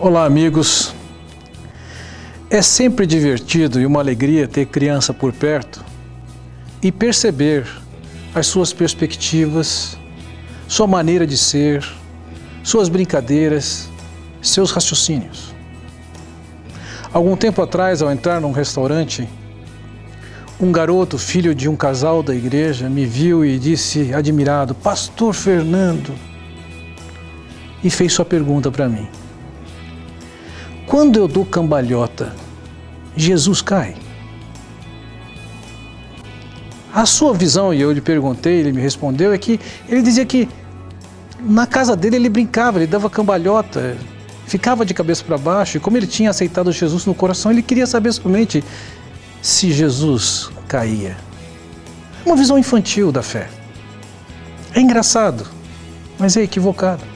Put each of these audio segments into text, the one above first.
Olá, amigos. É sempre divertido e uma alegria ter criança por perto e perceber as suas perspectivas, sua maneira de ser, suas brincadeiras, seus raciocínios. Algum tempo atrás, ao entrar num restaurante, um garoto, filho de um casal da igreja, me viu e disse, admirado, Pastor Fernando, e fez sua pergunta para mim. Quando eu dou cambalhota, Jesus cai? A sua visão, e eu lhe perguntei, ele me respondeu, é que ele dizia que na casa dele ele brincava, ele dava cambalhota, ficava de cabeça para baixo, e como ele tinha aceitado Jesus no coração, ele queria saber somente se Jesus caía. Uma visão infantil da fé. É engraçado, mas é equivocado.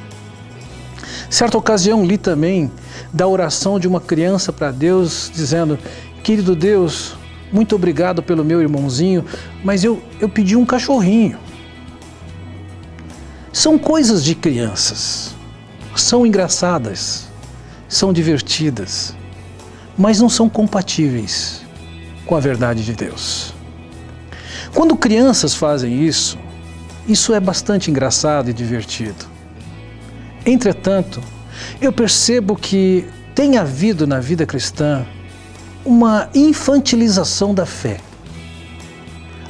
Certa ocasião li também da oração de uma criança para Deus, dizendo, querido Deus, muito obrigado pelo meu irmãozinho, mas eu pedi um cachorrinho. São coisas de crianças, são engraçadas, são divertidas, mas não são compatíveis com a verdade de Deus. Quando crianças fazem isso é bastante engraçado e divertido. Entretanto, eu percebo que tem havido na vida cristã uma infantilização da fé.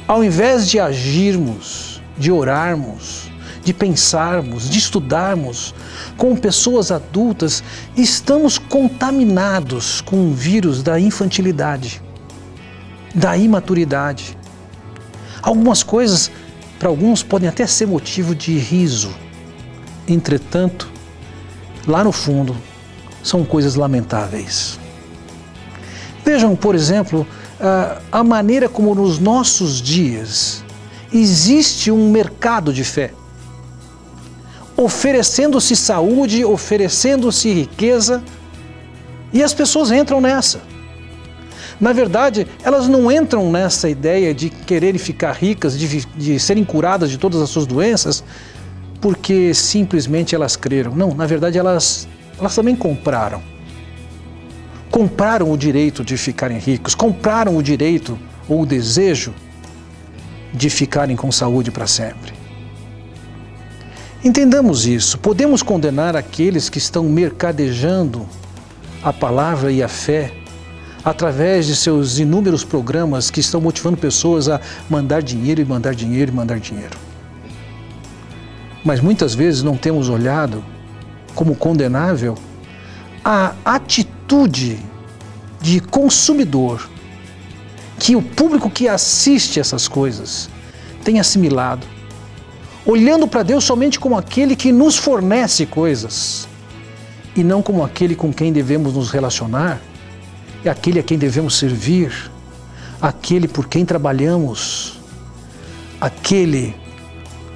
Ao invés de agirmos, de orarmos, de pensarmos, de estudarmos com pessoas adultas, estamos contaminados com o vírus da infantilidade, da imaturidade. Algumas coisas, para alguns, podem até ser motivo de riso. Entretanto, lá no fundo, são coisas lamentáveis. Vejam, por exemplo, a maneira como nos nossos dias existe um mercado de fé, oferecendo-se saúde, oferecendo-se riqueza, e as pessoas entram nessa. Na verdade, elas não entram nessa ideia de quererem ficar ricas, de serem curadas de todas as suas doenças, porque simplesmente elas creram. Não, na verdade elas também compraram. Compraram o direito de ficarem ricos, compraram o direito ou o desejo de ficarem com saúde para sempre. Entendamos isso. Podemos condenar aqueles que estão mercadejando a palavra e a fé através de seus inúmeros programas que estão motivando pessoas a mandar dinheiro e mandar dinheiro e mandar dinheiro. Mas muitas vezes não temos olhado como condenável a atitude de consumidor que o público que assiste essas coisas tem assimilado, olhando para Deus somente como aquele que nos fornece coisas e não como aquele com quem devemos nos relacionar, é aquele a quem devemos servir, aquele por quem trabalhamos, aquele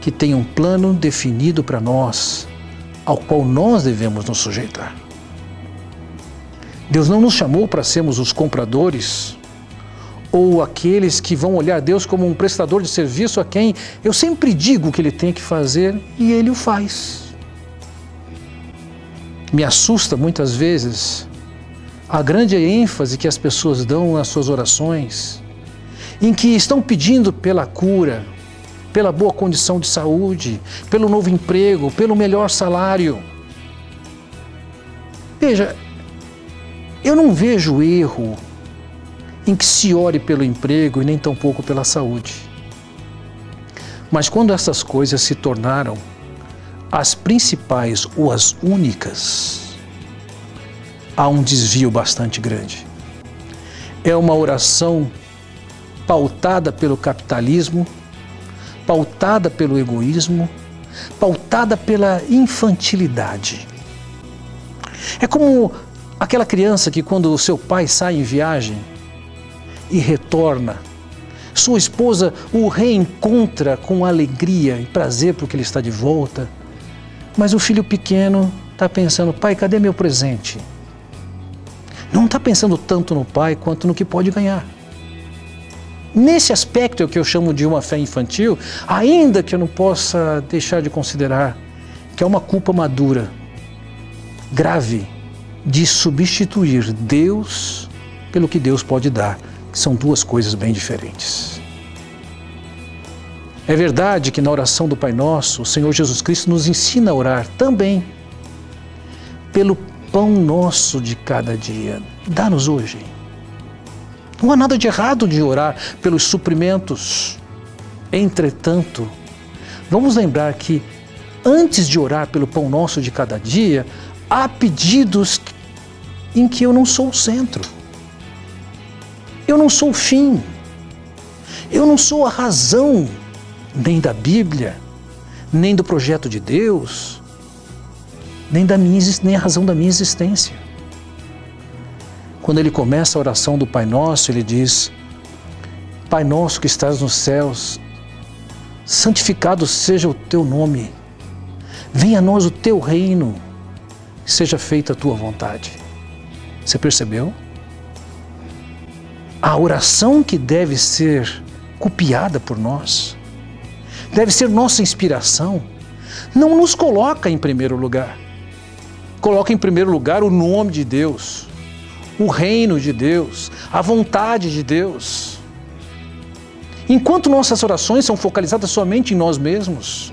que tem um plano definido para nós, ao qual nós devemos nos sujeitar. Deus não nos chamou para sermos os compradores ou aqueles que vão olhar Deus como um prestador de serviço a quem eu sempre digo o que ele tem que fazer e ele o faz. Me assusta muitas vezes a grande ênfase que as pessoas dão nas suas orações, em que estão pedindo pela cura, pela boa condição de saúde, pelo novo emprego, pelo melhor salário. Veja, eu não vejo erro em que se ore pelo emprego e nem tampouco pela saúde. Mas quando essas coisas se tornaram as principais ou as únicas, há um desvio bastante grande. É uma oração pautada pelo capitalismo, pautada pelo egoísmo, pautada pela infantilidade. É como aquela criança que quando o seu pai sai em viagem e retorna, sua esposa o reencontra com alegria e prazer porque ele está de volta, mas o filho pequeno está pensando, pai, cadê meu presente? Não está pensando tanto no pai quanto no que pode ganhar. Nesse aspecto é o que eu chamo de uma fé infantil, ainda que eu não possa deixar de considerar que é uma culpa madura, grave, de substituir Deus pelo que Deus pode dar, que são duas coisas bem diferentes. É verdade que na oração do Pai Nosso, o Senhor Jesus Cristo nos ensina a orar também pelo pão nosso de cada dia. Dá-nos hoje. Não há nada de errado de orar pelos suprimentos. Entretanto, vamos lembrar que antes de orar pelo pão nosso de cada dia, há pedidos em que eu não sou o centro. Eu não sou o fim. Eu não sou a razão nem da Bíblia, nem do projeto de Deus, nem a razão da minha existência. Quando ele começa a oração do Pai Nosso, ele diz: Pai nosso que estás nos céus, santificado seja o teu nome, venha a nós o teu reino, seja feita a tua vontade. Você percebeu? A oração que deve ser copiada por nós, deve ser nossa inspiração, não nos coloca em primeiro lugar. Coloca em primeiro lugar o nome de Deus, o reino de Deus, a vontade de Deus. Enquanto nossas orações são focalizadas somente em nós mesmos,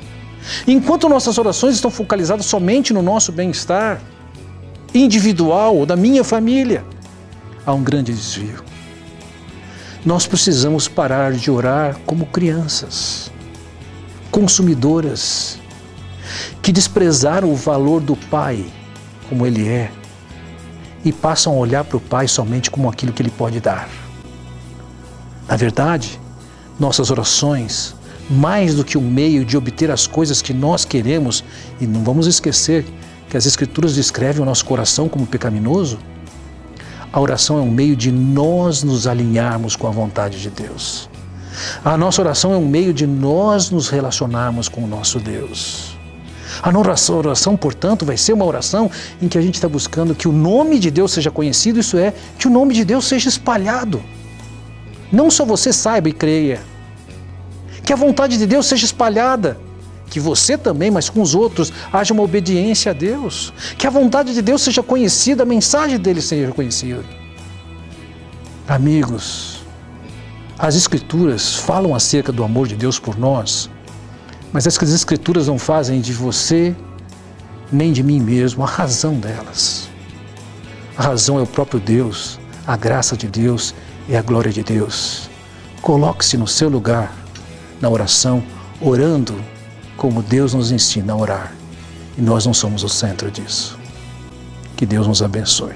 enquanto nossas orações estão focalizadas somente no nosso bem-estar individual ou da minha família, há um grande desvio. Nós precisamos parar de orar como crianças consumidoras que desprezaram o valor do Pai como Ele é e passam a olhar para o Pai somente como aquilo que Ele pode dar. Na verdade, nossas orações, mais do que um meio de obter as coisas que nós queremos, e não vamos esquecer que as Escrituras descrevem o nosso coração como pecaminoso, a oração é um meio de nós nos alinharmos com a vontade de Deus. A nossa oração é um meio de nós nos relacionarmos com o nosso Deus. A nossa oração, portanto, vai ser uma oração em que a gente está buscando que o nome de Deus seja conhecido, isso é, que o nome de Deus seja espalhado. Não só você saiba e creia. Que a vontade de Deus seja espalhada. Que você também, mas com os outros, haja uma obediência a Deus. Que a vontade de Deus seja conhecida, a mensagem dele seja conhecida. Amigos, as Escrituras falam acerca do amor de Deus por nós, mas as Escrituras não fazem de você, nem de mim mesmo, a razão delas. A razão é o próprio Deus, a graça de Deus e a glória de Deus. Coloque-se no seu lugar, na oração, orando como Deus nos ensina a orar. E nós não somos o centro disso. Que Deus nos abençoe.